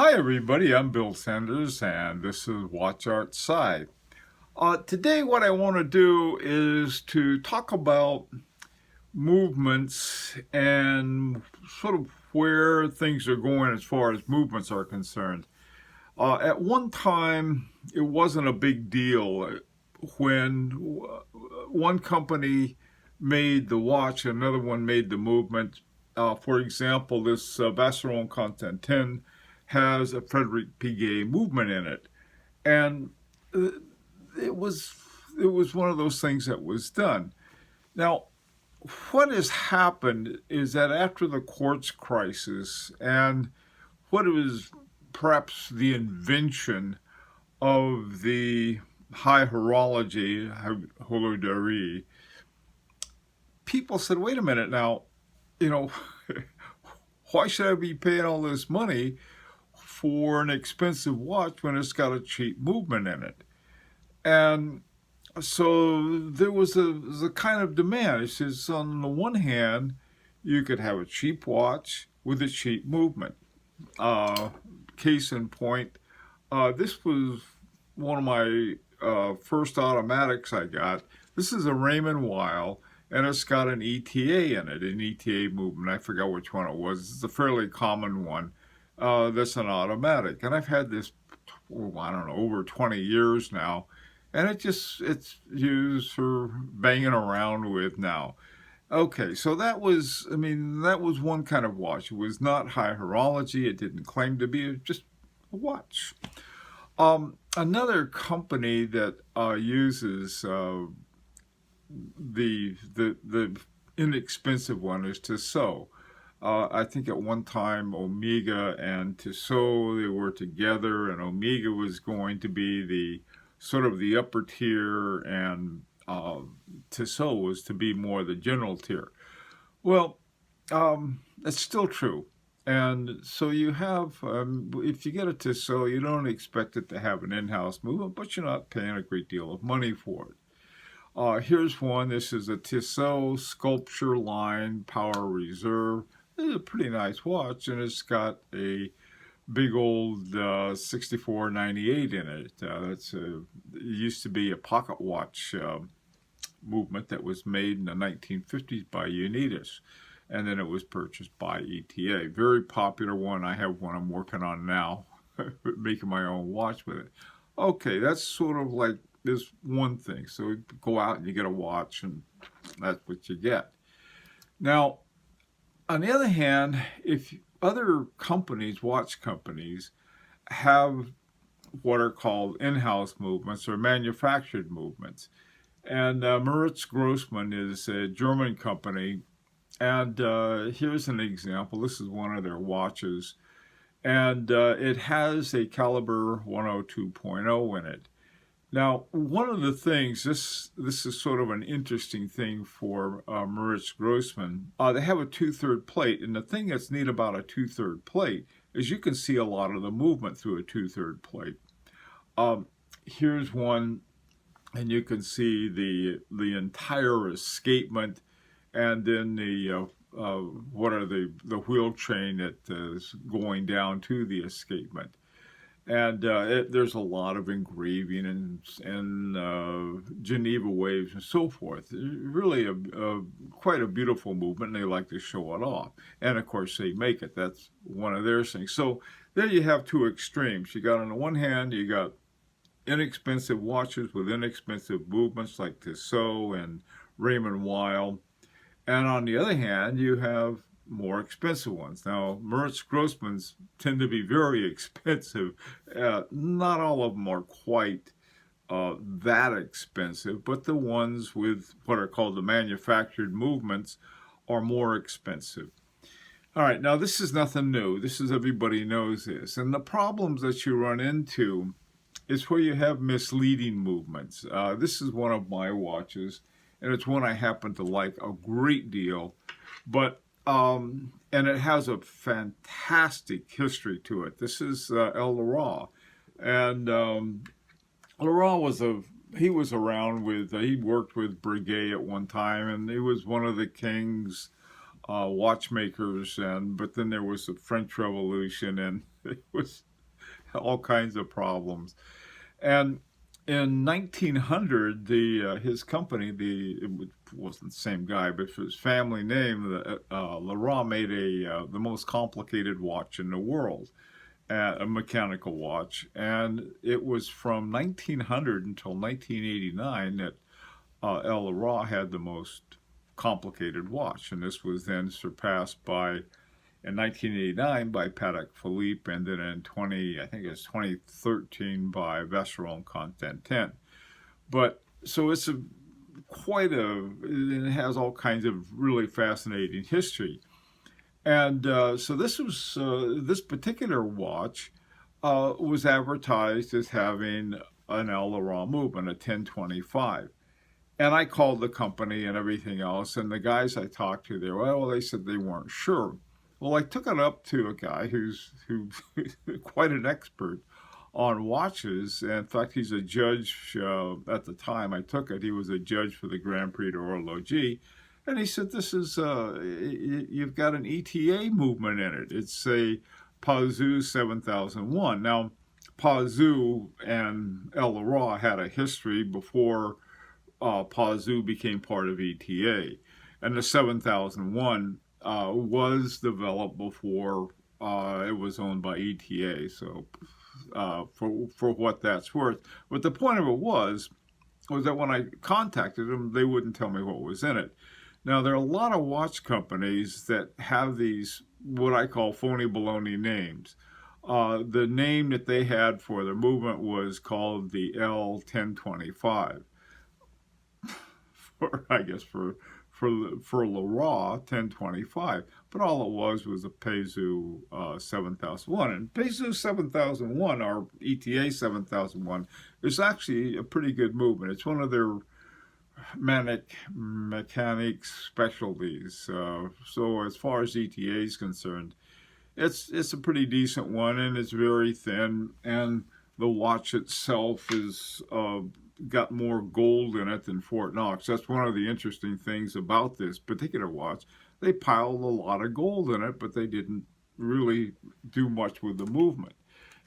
Hi everybody, I'm Bill Sanders and this is Watch Outside. Today what I want to do is to talk about movements and sort of where things are going as far as movements are concerned. At one time, it wasn't a big deal when one company made the watch, another one made the movement. For example, this Vacheron Constantin has a Frederick Piguet movement in it, and uh, it was it was one of those things that was done. Now, what has happened is that after the quartz crisis and what was perhaps the invention of the high horology, horlogerie, people said, wait a minute now, you know, why should I be paying all this money for an expensive watch when it's got a cheap movement in it? And so there was a kind of demand. It says, on the one hand, you could have a cheap watch with a cheap movement. Uh, Case in point, this was one of my first automatics I got. This is a Raymond Weil, and it's got an ETA in it, an ETA movement. I forgot which one it was. It's a fairly common one. That's an automatic, and I've had this, I don't know, over 20 years now, and it's used for banging around with now. Okay, so that was one kind of watch. It was not high horology. It didn't claim to be. It was just a watch. Another company that uses the inexpensive one is Tissot. I think at one time Omega and Tissot, they were together, and Omega was going to be the sort of the upper tier, and Tissot was to be more the general tier. Well, it's still true. And so you have, if you get a Tissot, you don't expect it to have an in-house movement, but you're not paying a great deal of money for it. Here's one. This is a Tissot Sculpture Line Power Reserve. This is a pretty nice watch, and it's got a big old 6498 in it. It used to be a pocket watch movement that was made in the 1950s by Unitas, and then it was purchased by ETA. Very popular one. I have one I'm working on now, making my own watch with it. Okay, that's sort of like this one thing. So you go out and you get a watch, and that's what you get. Now, on the other hand, if other companies, watch companies, have what are called in-house movements or manufactured movements, and Moritz Grossmann is a German company, and here's an example. This is one of their watches, and it has a caliber 102.0 in it. Now, one of the things, this is sort of an interesting thing for Moritz Grossmann. They have a 2/3 plate, and the thing that's neat about a 2/3 plate is you can see a lot of the movement through a 2/3 plate. Here's one, and you can see the entire escapement, and then the wheel train that is going down to the escapement. And there's a lot of engraving and Geneva waves and so forth. Really quite a beautiful movement, and they like to show it off. And of course, they make it. That's one of their things. So there you have two extremes. You got, on the one hand, you got inexpensive watches with inexpensive movements like Tissot and Raymond Weil. And on the other hand, you have more expensive ones. Now, Moritz Grossmann's tend to be very expensive. Not all of them are quite that expensive, but the ones with what are called the manufactured movements are more expensive. All right, now this is nothing new. Everybody knows this. And the problems that you run into is where you have misleading movements. This is one of my watches, and it's one I happen to like a great deal, but and it has a fantastic history to it. This is El Leroy, and Leroy he was around with he worked with Breguet at one time, and he was one of the king's watchmakers. But then there was the French Revolution, and it was all kinds of problems. And in 1900, his company, it wasn't the same guy, but for his family name, Leroy made the most complicated watch in the world, a mechanical watch. And it was from 1900 until 1989 that Leroy had the most complicated watch. And this was then surpassed in 1989 by Patek Philippe, and then in 2013 by Vacheron Constantin. But so it has all kinds of really fascinating history. And so this particular watch was advertised as having an Leroy movement, a 1025. And I called the company and everything else, and the guys I talked to, they said they weren't sure. Well, I took it up to a guy who's quite an expert on watches. And in fact, he's a judge. At the time I took it, he was a judge for the Grand Prix d'Horlogerie. And he said, "This is you've got an ETA movement in it. It's a Pazou 7001." Now, Pazou and Leroy had a history before Pazou became part of ETA, and the 7001 was developed before it was owned by ETA. So, for what that's worth, but the point of it was that when I contacted them, they wouldn't tell me what was in it. Now, there are a lot of watch companies that have these, what I call phony baloney names. The name that they had for their movement was called the L1025. For Leroy 1025, but all it was a Pazou 7001. And Pazou 7001, or ETA 7001, is actually a pretty good movement. It's one of their mechanics specialties. So as far as ETA is concerned, it's a pretty decent one, and it's very thin, and the watch itself is got more gold in it than Fort Knox. That's one of the interesting things about this particular watch. They piled a lot of gold in it, but they didn't really do much with the movement.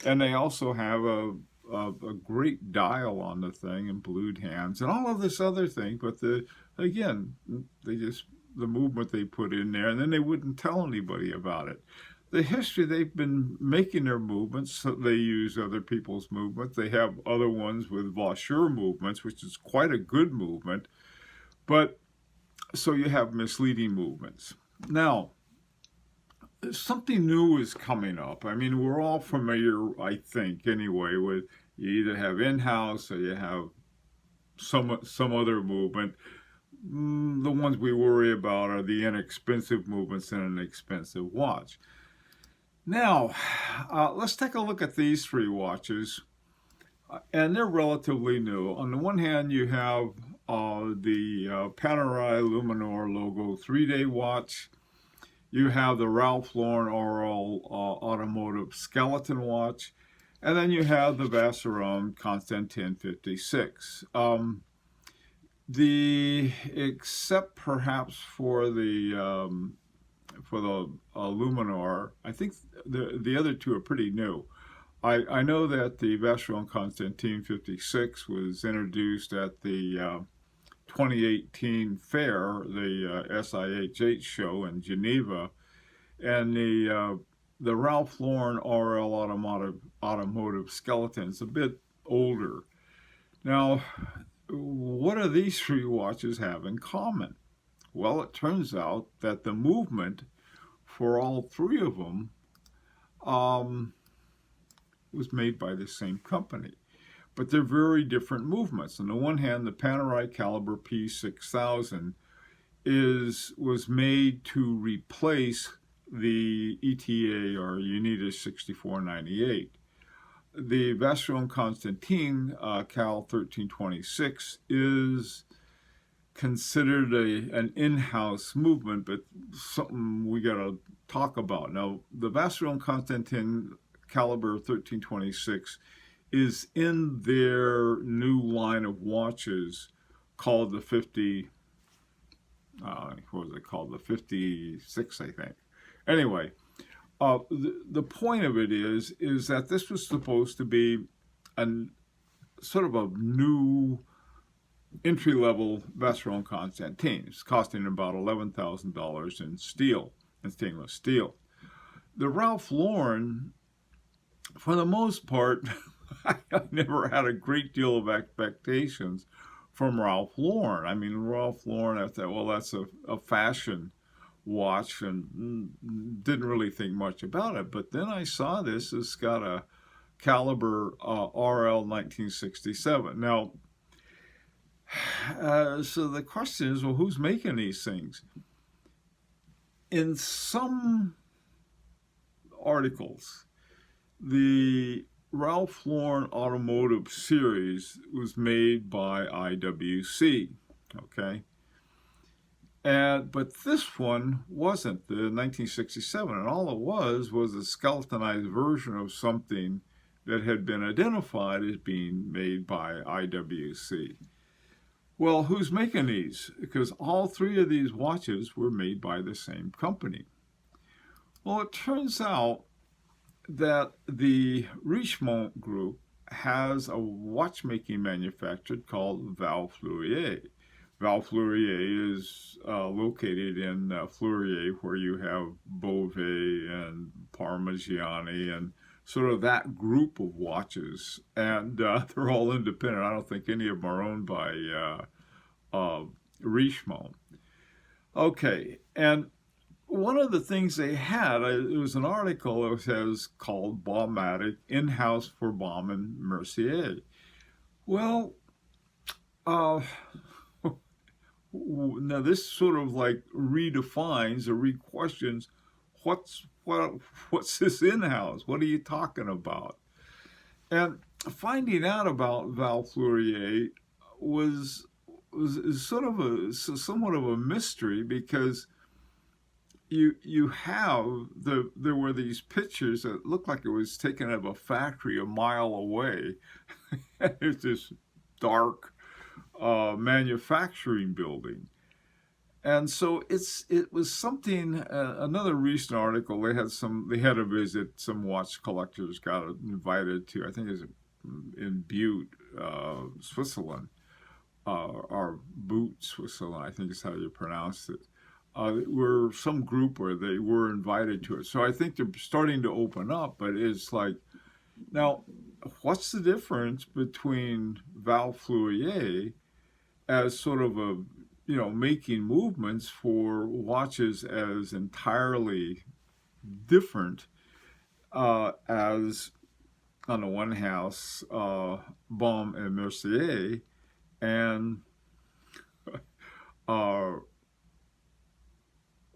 And they also have a great dial on the thing and blued hands and all of this other thing. But the movement they put in there, and then they wouldn't tell anybody about it. The history, they've been making their movements, so they use other people's movements. They have other ones with Vaucher movements, which is quite a good movement. But so you have misleading movements. Now, something new is coming up. I mean, we're all familiar, I think, anyway, with you either have InHouse or you have some other movement. The ones we worry about are the inexpensive movements in an expensive watch. Now, let's take a look at these three watches, and they're relatively new. On the one hand, you have the Panerai Luminor logo 3-day watch. You have the Ralph Lauren Oral Automotive Skeleton watch, and then you have the Vacheron Constantin 56. Except perhaps for the Luminor, I think the other two are pretty new. I know that the Vacheron Constantin 56 was introduced at the 2018 fair, the SIHH show in Geneva, and the Ralph Lauren RL Automotive Skeleton is a bit older. Now, what do these three watches have in common? Well, it turns out that the movement for all three of them was made by the same company. But they're very different movements. On the one hand, the Panerai Caliber P6000 was made to replace the ETA or Unitas 6498. The Vacheron Constantin Cal 1326 is considered an in-house movement, but something we got to talk about. Now, the Vacheron Constantin Caliber 1326 is in their new line of watches called the 56, I think. Anyway, The point of it is that this was supposed to be a sort of a new entry-level Vacheron Constantin. It's costing about $11,000 in steel, in stainless steel. The Ralph Lauren, for the most part, I never had a great deal of expectations from Ralph Lauren. I mean, Ralph Lauren, I thought, well, that's a fashion watch, and didn't really think much about it. But then I saw this. It's got a caliber RL 1967. Now, so the question is, well, who's making these things? In some articles, the Ralph Lauren Automotive Series was made by IWC, okay? But this one wasn't, the 1967, and all it was a skeletonized version of something that had been identified as being made by IWC. Well, who's making these? Because all three of these watches were made by the same company. Well, it turns out that the Richemont Group has a watchmaking manufacturer called Val Fleurier. Val Fleurier is located in Fleurier, where you have Beauvais and Parmigiani and sort of that group of watches. And they're all independent. I don't think any of them are owned by Richemont. Okay, and one of the things they had, it was an article that was called Baumatic, In-House for Baume & Mercier. Well, now this sort of like redefines or re-questions what's this in-house? What are you talking about? And finding out about Val Fleurier was sort of somewhat of a mystery, because you have there were these pictures that looked like it was taken out of a factory a mile away. It's this dark manufacturing building, and so it was something. Another recent article, they had a visit. Some watch collectors got invited to, I think it's in Butte, Switzerland, or Boot, Switzerland, I think is how you pronounce it. Were some group where they were invited to it. So I think they're starting to open up, but it's like, now, what's the difference between Val Fleurier as sort of a, making movements for watches as entirely different as, on the one house, Baume & Mercier, and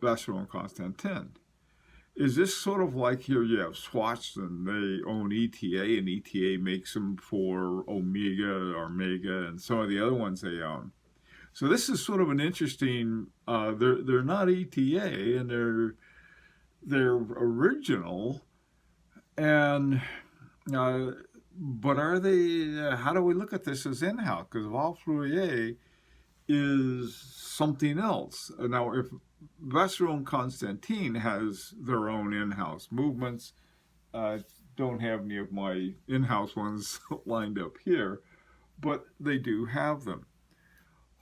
Vacheron Constantin. Is this sort of like, here you have Swatch, and they own ETA, and ETA makes them for Omega or Mega and some of the other ones they own. So this is sort of an interesting, they're not ETA, and they're original, and but are they, how do we look at this as in-house? Because Val Fleurier is something else. Now, if Vacheron Constantin has their own in-house movements, don't have any of my in-house ones lined up here, but they do have them.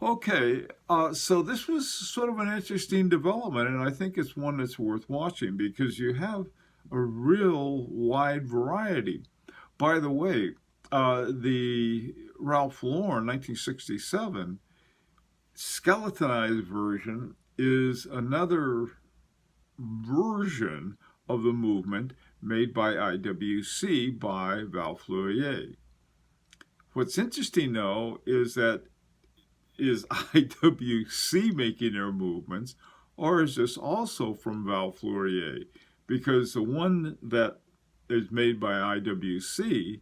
Okay, so this was sort of an interesting development, and I think it's one that's worth watching, because you have a real wide variety. By the way, the Ralph Lauren 1967 skeletonized version is another version of the movement made by IWC by Val Fleurier. What's interesting, though, is IWC making their movements, or is this also from Val Fleurier? Because the one that is made by IWC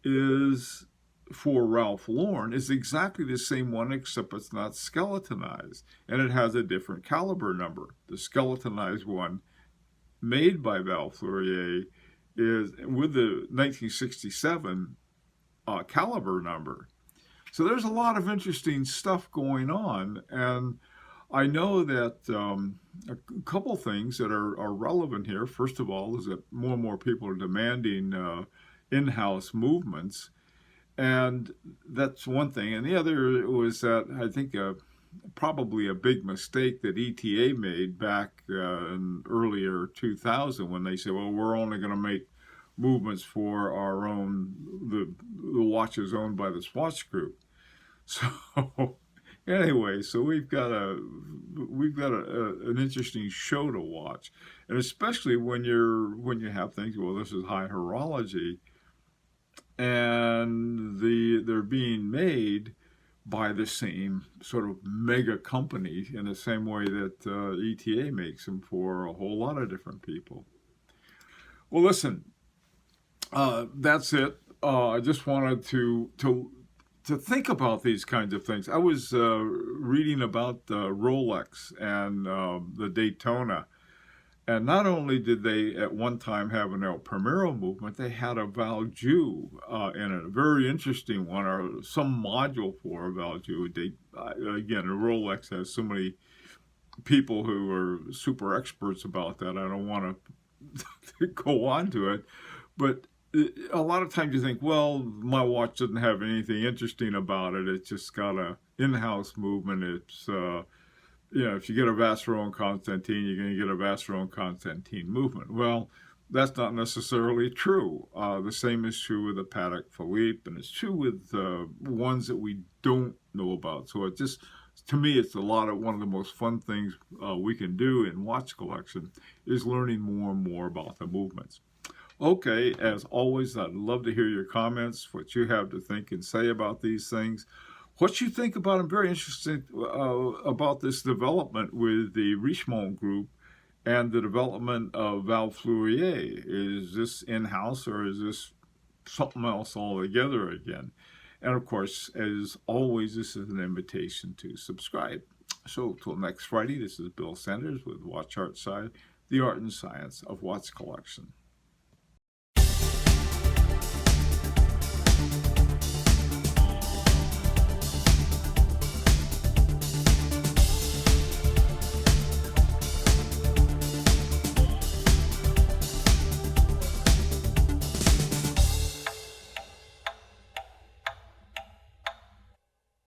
is for Ralph Lauren is exactly the same one, except it's not skeletonized, and it has a different caliber number. The skeletonized one made by Val Fleurier is with the 1967 caliber number. So there's a lot of interesting stuff going on, and I know that a couple things that are relevant here. First of all, is that more and more people are demanding in-house movements, and that's one thing. And the other was that I think probably a big mistake that ETA made back in earlier 2000 when they said, well, we're only going to make movements for our own, the watches owned by the Swatch Group. So anyway, so an interesting show to watch, and especially when you have things. Well, this is high horology, and they're being made by the same sort of mega company in the same way that ETA makes them for a whole lot of different people. Well, listen, that's it. I just wanted to think about these kinds of things. I was reading about Rolex and the Daytona, and not only did they at one time have an El Primero movement, they had a Valjoux in it, a very interesting one, or some module for a Valjoux. Again, Rolex has so many people who are super experts about that. I don't want to go on to it, but a lot of times you think, well, my watch doesn't have anything interesting about it. It's just got a in-house movement. It's if you get a Vacheron and Constantin, you're going to get a Vacheron and Constantin movement. Well, that's not necessarily true. The same is true with the Patek Philippe, and it's true with ones that we don't know about. So it just, to me, it's one of the most fun things we can do in watch collection is learning more and more about the movements. Okay, as always, I'd love to hear your comments, what you have to think and say about these things. What you think about, I'm very interested about this development with the Richemont group and the development of Val Fleurier. Is this in-house or is this something else altogether again? And of course, as always, this is an invitation to subscribe. So till next Friday, this is Bill Sanders with Watch Art Side, the art and science of watch collection.